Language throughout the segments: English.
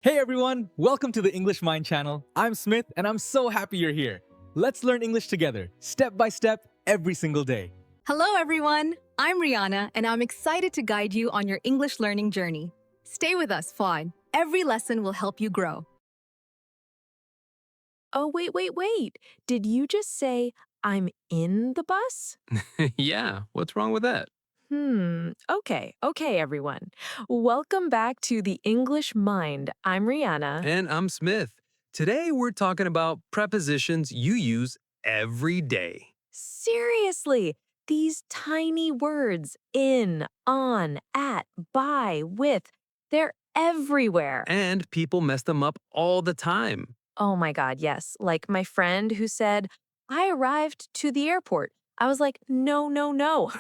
Hey everyone, welcome to the English Mind channel. I'm Smith and I'm so happy you're here. Let's learn English together, step by step, every single day. Hello, everyone. I'm Rihana, and I'm excited to guide you on your English learning journey. Stay with us, Fod. Every lesson will help you grow. Oh, wait. Did you just say I'm in the bus? Yeah, what's wrong with that? Okay, everyone. Welcome back to the English Mind. I'm Rihanna. And I'm Smith. Today we're talking about prepositions you use every day. Seriously, these tiny words in, on, at, by, with, they're everywhere. And people mess them up all the time. Oh my God, yes. Like my friend who said, I arrived to the airport. I was like, no.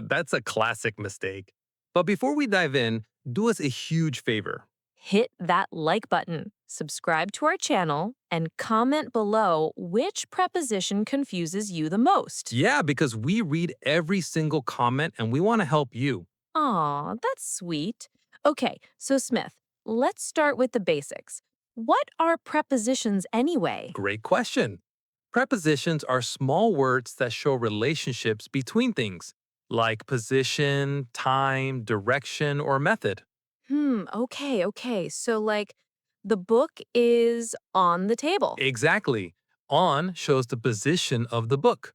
That's a classic mistake. But before we dive in, do us a huge favor. Hit that like button, subscribe to our channel, and comment below which preposition confuses you the most. Yeah, because we read every single comment and we want to help you. Aw, that's sweet. Okay, so Smith, let's start with the basics. What are prepositions anyway? Great question. Prepositions are small words that show relationships between things, like position, time, direction, or method. Okay. So, like, the book is on the table. Exactly. On shows the position of the book.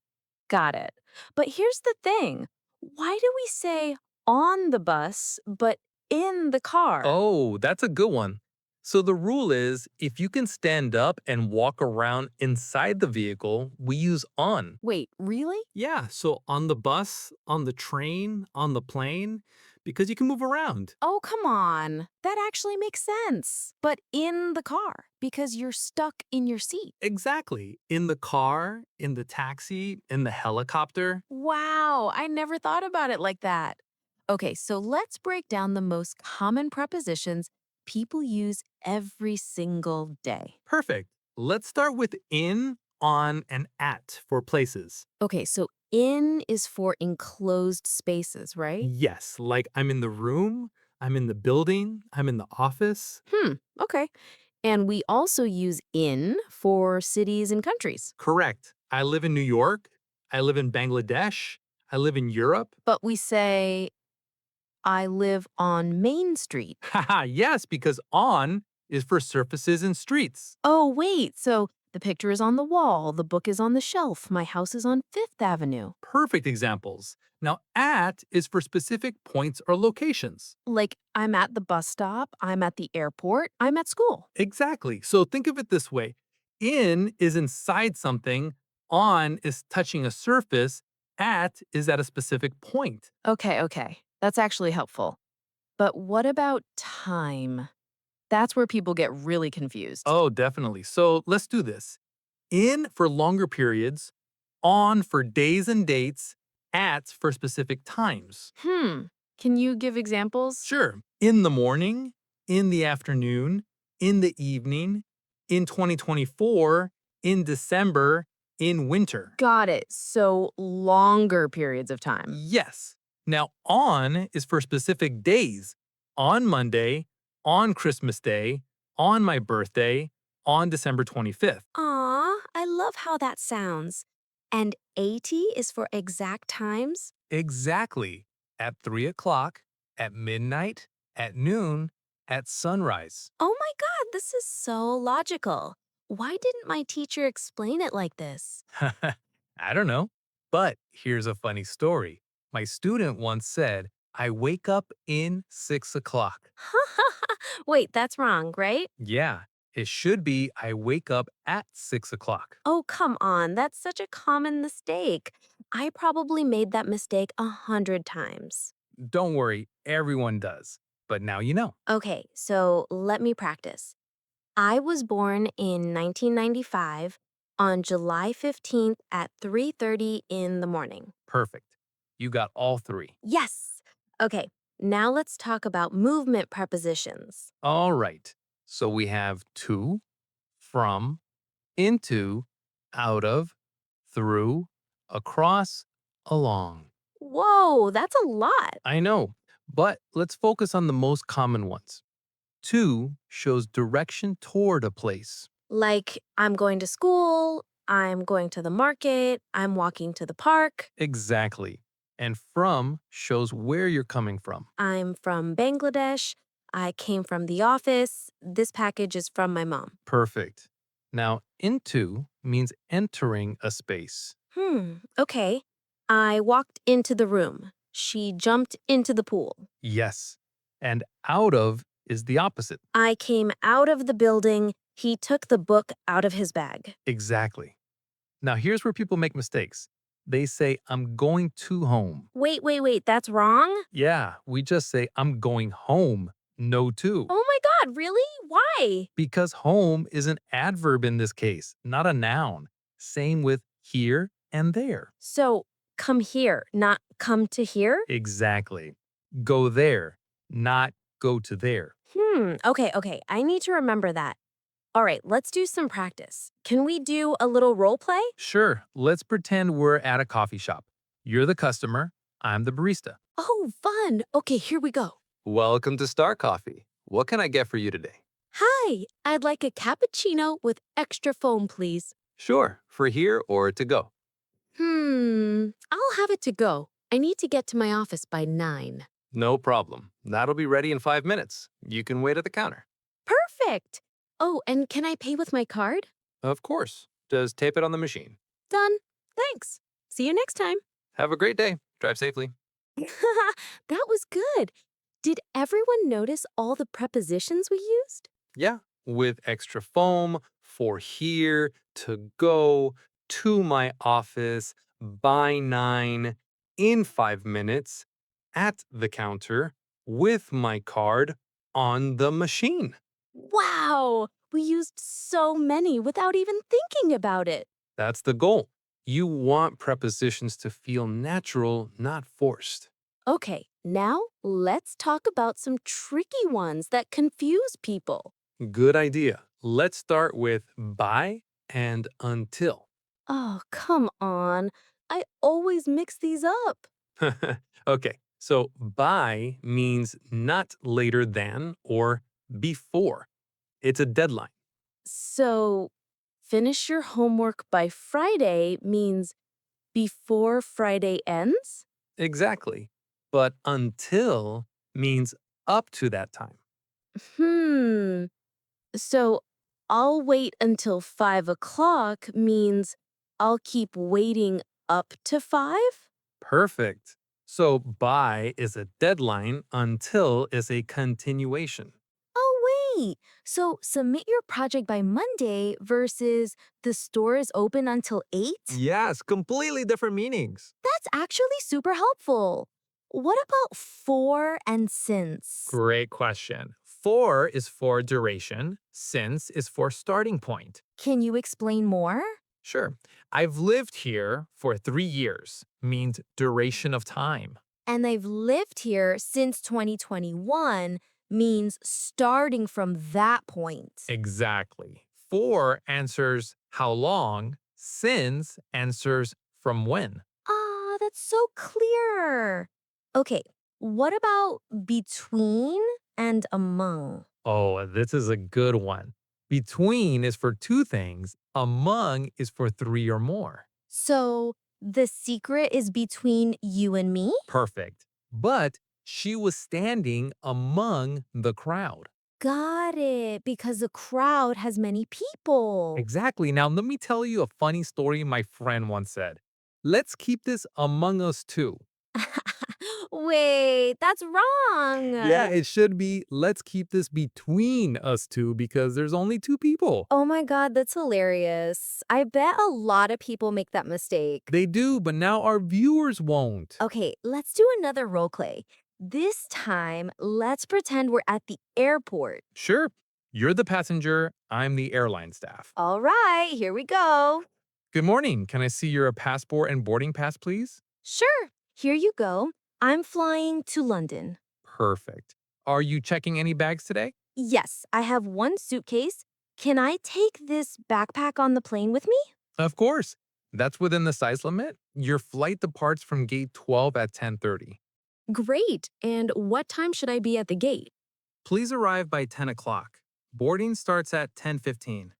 Got it. But here's the thing, why do we say on the bus, but in the car? Oh, that's a good one. So the rule is if you can stand up and walk around inside the vehicle, we use on. Wait, really? Yeah, so on the bus, on the train, on the plane, because you can move around. Oh, come on. That actually makes sense. But in the car, because you're stuck in your seat. Exactly. In the car, in the taxi, in the helicopter. Wow, I never thought about it like that. Okay, so let's break down the most common prepositions people use every single day. Perfect. Let's start with in, on, and at for places. Okay, so in is for enclosed spaces, right? Yes, like I'm in the room, I'm in the building, I'm in the office. Okay. And we also use in for cities and countries. Correct. I live in New York. I live in Bangladesh. I live in Europe. But we say, I live on Main Street. Haha, yes, because on is for surfaces and streets. Oh, wait, so the picture is on the wall, the book is on the shelf, my house is on Fifth Avenue. Perfect examples. Now, at is for specific points or locations. Like, I'm at the bus stop, I'm at the airport, I'm at school. Exactly. So think of it this way. In is inside something, on is touching a surface, at is at a specific point. Okay. That's actually helpful. But what about time? That's where people get really confused. Oh, definitely. So let's do this. In for longer periods, on for days and dates, at for specific times. Can you give examples? Sure. In the morning, in the afternoon, in the evening, in 2024, in December, in winter. Got it. So longer periods of time. Yes. Now, on is for specific days. On Monday, on Christmas Day, on my birthday, on December 25th. Aw, I love how that sounds. And 80 is for exact times? Exactly. At 3 o'clock, at midnight, at noon, at sunrise. Oh my God, this is so logical. Why didn't my teacher explain it like this? I don't know. But here's a funny story. My student once said, I wake up in 6 o'clock. Wait, that's wrong, right? Yeah, it should be I wake up at 6 o'clock. Oh, come on, that's such a common mistake. I probably made that mistake 100 times. Don't worry, everyone does. But now you know. Okay, so let me practice. I was born in 1995 on July 15th at 3:30 in the morning. Perfect. You got all three. Yes! Okay, now let's talk about movement prepositions. All right. So we have to, from, into, out of, through, across, along. Whoa, that's a lot. I know, but let's focus on the most common ones. To shows direction toward a place. Like, I'm going to school, I'm going to the market, I'm walking to the park. Exactly. And from shows where you're coming from. I'm from Bangladesh. I came from the office. This package is from my mom. Perfect. Now, into means entering a space. Okay. I walked into the room. She jumped into the pool. Yes. And out of is the opposite. I came out of the building. He took the book out of his bag. Exactly. Now, here's where people make mistakes. They say, I'm going to home. Wait, that's wrong? Yeah, we just say, I'm going home. No to. Oh my God, really? Why? Because home is an adverb in this case, not a noun. Same with here and there. So, come here, not come to here? Exactly. Go there, not go to there. Okay. I need to remember that. All right, let's do some practice. Can we do a little role play? Sure, let's pretend we're at a coffee shop. You're the customer, I'm the barista. Oh, fun. Okay, here we go. Welcome to Star Coffee. What can I get for you today? Hi, I'd like a cappuccino with extra foam, please. Sure, for here or to go. I'll have it to go. I need to get to my office by 9. No problem. That'll be ready in 5 minutes. You can wait at the counter. Perfect. Oh, and can I pay with my card? Of course. Just tape it on the machine. Done. Thanks. See you next time. Have a great day. Drive safely. That was good. Did everyone notice all the prepositions we used? Yeah, with extra foam, for here, to go, to my office, by 9, in 5 minutes, at the counter, with my card, on the machine. Wow, we used so many without even thinking about it. That's the goal. You want prepositions to feel natural, not forced. Okay, now let's talk about some tricky ones that confuse people. Good idea. Let's start with by and until. Oh, come on. I always mix these up. Okay, so by means not later than or before. It's a deadline. So, finish your homework by Friday means before Friday ends? Exactly. But until means up to that time. So, I'll wait until 5 o'clock means I'll keep waiting up to 5? Perfect. So by is a deadline, until is a continuation. Oh, wait. So, submit your project by Monday versus the store is open until 8? Yes, completely different meanings. That's actually super helpful. What about for and since? Great question. For is for duration. Since is for starting point. Can you explain more? Sure. I've lived here for 3 years means duration of time. And they've lived here since 2021 means starting from that point. Exactly. For answers how long. Since answers from when. Ah, that's so clear. Okay, what about between and among? Oh, this is a good one. Between is for 2 things. Among is for 3 or more. So the secret is between you and me? Perfect. But she was standing among the crowd. Got it, because the crowd has many people. Exactly. Now, let me tell you a funny story my friend once said. Let's keep this among us too. Wait, that's wrong. Yeah, it should be let's keep this between us two because there's only 2 people. Oh my God, that's hilarious. I bet a lot of people make that mistake. They do, but now our viewers won't. Okay, let's do another role play. This time, let's pretend we're at the airport. Sure. You're the passenger, I'm the airline staff. All right, here we go. Good morning. Can I see your passport and boarding pass, please? Sure, here you go. I'm flying to London. Perfect. Are you checking any bags today? Yes, I have one suitcase. Can I take this backpack on the plane with me? Of course. That's within the size limit. Your flight departs from gate 12 at 10:30. Great. And what time should I be at the gate? Please arrive by 10 o'clock. Boarding starts at 10:15.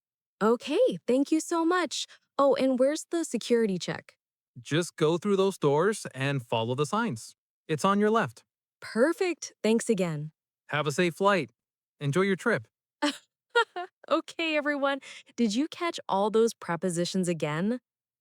Okay, thank you so much. Oh, and where's the security check? Just go through those doors and follow the signs. It's on your left. Perfect. Thanks again. Have a safe flight. Enjoy your trip. Okay, everyone. Did you catch all those prepositions again?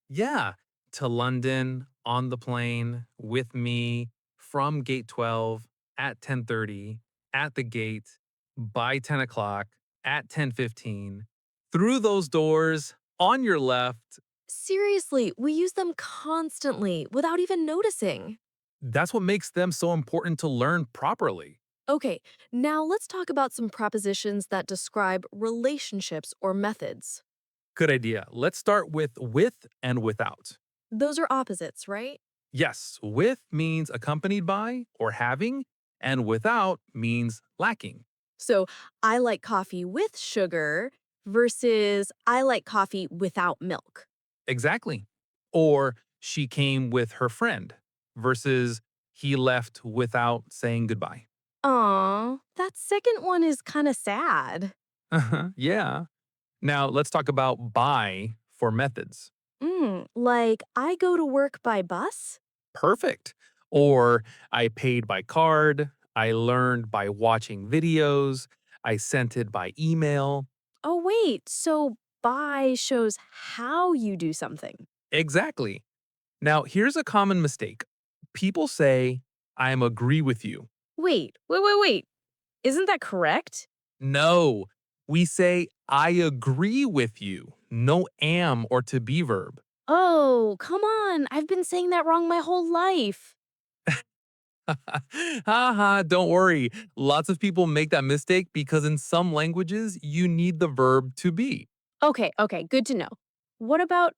Yeah, to London, on the plane, with me, from gate 12, at 10:30, at the gate, by 10 o'clock, at 10:15, through those doors, on your left. Seriously, we use them constantly without even noticing. That's what makes them so important to learn properly. Okay, now let's talk about some prepositions that describe relationships or methods. Good idea. Let's start with and without. Those are opposites, right? Yes, with means accompanied by or having, and without means lacking. So I like coffee with sugar versus I like coffee without milk. Exactly. Or she came with her friend versus he left without saying goodbye. Aw, that second one is kind of sad. Yeah. Now let's talk about by for methods. Like I go to work by bus? Perfect. Or I paid by card. I learned by watching videos. I sent it by email. Oh, wait, so by shows how you do something. Exactly. Now, here's a common mistake. People say, I'm agree with you. Wait. Isn't that correct? No, we say, I agree with you. No am or to be verb. Oh, come on. I've been saying that wrong my whole life. Haha, don't worry. Lots of people make that mistake because in some languages, you need the verb to be. Okay, good to know. What about,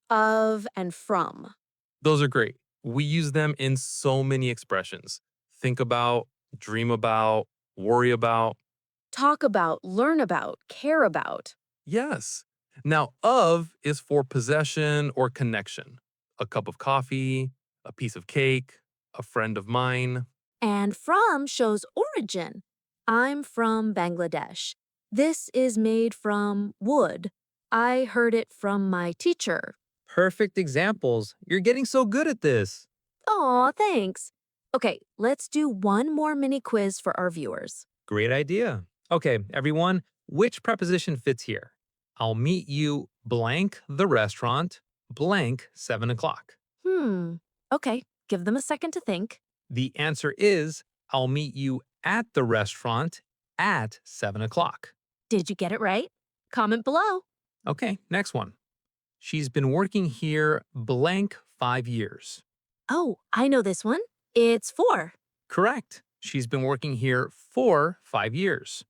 of, and from? Those are great. We use them in so many expressions. Think about, dream about, worry about. Talk about, learn about, care about. Yes. Now, of is for possession or connection. A cup of coffee, a piece of cake, a friend of mine. And from shows origin. I'm from Bangladesh. This is made from wood. I heard it from my teacher. Perfect examples. You're getting so good at this. Aw, thanks. Okay, let's do one more mini quiz for our viewers. Great idea. Okay, everyone, which preposition fits here? I'll meet you blank the restaurant, blank 7 o'clock. Okay, give them a second to think. The answer is I'll meet you at the restaurant at 7 o'clock. Did you get it right? Comment below. Okay, next one. She's been working here blank 5 years. Oh, I know this one. It's 4. Correct. She's been working here for 5 years.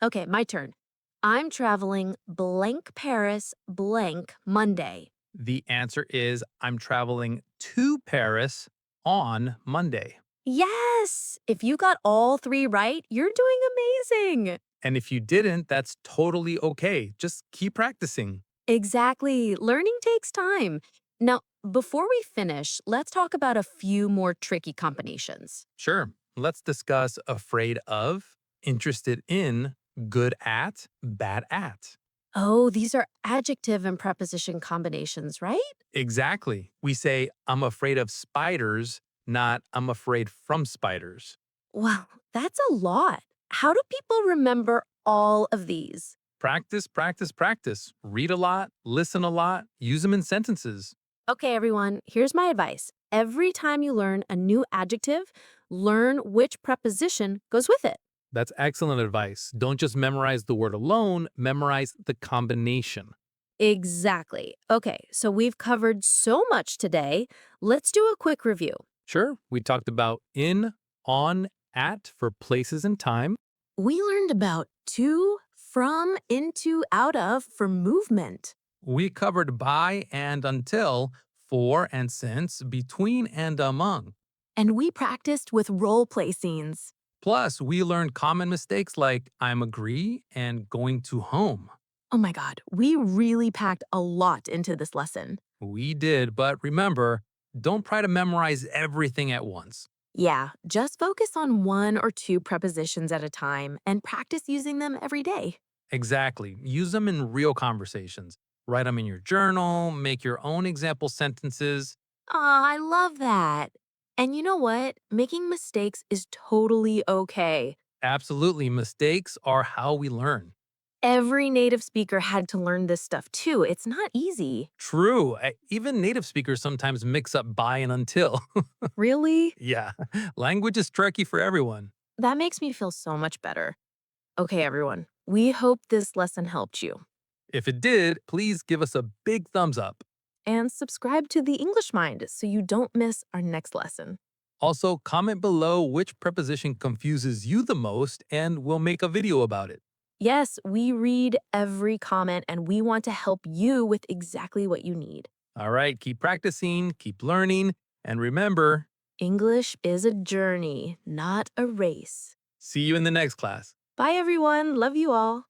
Okay, my turn. I'm traveling blank Paris blank Monday. The answer is I'm traveling to Paris on Monday. Yes! If you got all 3 right, you're doing amazing. And if you didn't, that's totally okay. Just keep practicing. Exactly. Learning takes time. Now, before we finish, let's talk about a few more tricky combinations. Sure. Let's discuss afraid of, interested in, good at, bad at. Oh, these are adjective and preposition combinations, right? Exactly. We say, I'm afraid of spiders, not I'm afraid from spiders. Wow, that's a lot. How do people remember all of these? Practice, practice, practice. Read a lot, listen a lot, use them in sentences. Okay, everyone, here's my advice. Every time you learn a new adjective, learn which preposition goes with it. That's excellent advice. Don't just memorize the word alone, memorize the combination. Exactly. Okay, so we've covered so much today. Let's do a quick review. Sure, we talked about in, on, at for places and time. We learned about to, from, into, out of for movement. We covered by and until, for and since, between and among. And we practiced with role play scenes. Plus, we learned common mistakes like I'm agree and going to home. Oh my God, we really packed a lot into this lesson. We did, but remember, don't try to memorize everything at once. Yeah, just focus on one or two prepositions at a time and practice using them every day. Exactly. Use them in real conversations. Write them in your journal, make your own example sentences. Aw, I love that. And you know what? Making mistakes is totally okay. Absolutely, mistakes are how we learn. Every native speaker had to learn this stuff too. It's not easy. True. Even native speakers sometimes mix up by and until. Really? Yeah, language is tricky for everyone. That makes me feel so much better. Okay, everyone. We hope this lesson helped you. If it did, please give us a big thumbs up. And subscribe to the English Mind so you don't miss our next lesson. Also, comment below which preposition confuses you the most, and we'll make a video about it. Yes, we read every comment and we want to help you with exactly what you need. All right, keep practicing, keep learning, and remember, English is a journey, not a race. see you in the next class. Bye, everyone. Love you all.